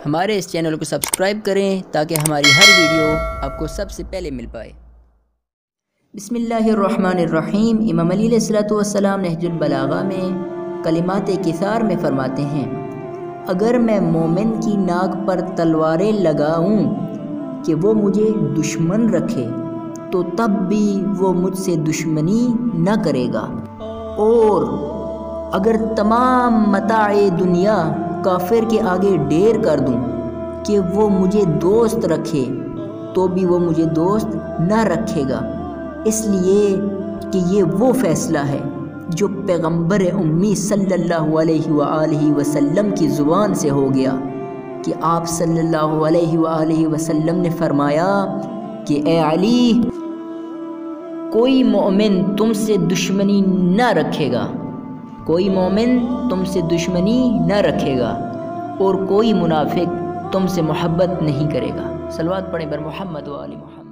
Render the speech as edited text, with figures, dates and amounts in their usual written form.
हमारे इस चैनल को सब्सक्राइब करें ताकि हमारी हर वीडियो आपको सबसे पहले मिल पाए। बिस्मिल्लाहिर्रहमानिर्रहीम। इमाम अली अलैहिस्सलाम नहजुल बलागा में कलिमात किसार में फ़रमाते हैं, अगर मैं मोमिन की नाक पर तलवारें लगाऊं कि वो मुझे दुश्मन रखे तो तब भी वो मुझसे दुश्मनी न करेगा, और अगर तमाम मताए दुनिया काफिर के आगे ढेर कर दूं कि वो मुझे दोस्त रखे तो भी वो मुझे दोस्त न रखेगा, इसलिए कि ये वो फ़ैसला है जो पैगंबर उम्मी सल्लल्लाहु अलैहि वसल्लम की ज़ुबान से हो गया कि आप सल्लल्लाहु अलैहि वसल्लम ने फरमाया कि ए अली, कोई मोमिन तुमसे दुश्मनी न रखेगा, कोई मोमिन तुमसे दुश्मनी न रखेगा और कोई मुनाफिक तुमसे मोहब्बत नहीं करेगा। सलवात पढ़ें बर मोहम्मद व आले मोहम्मद।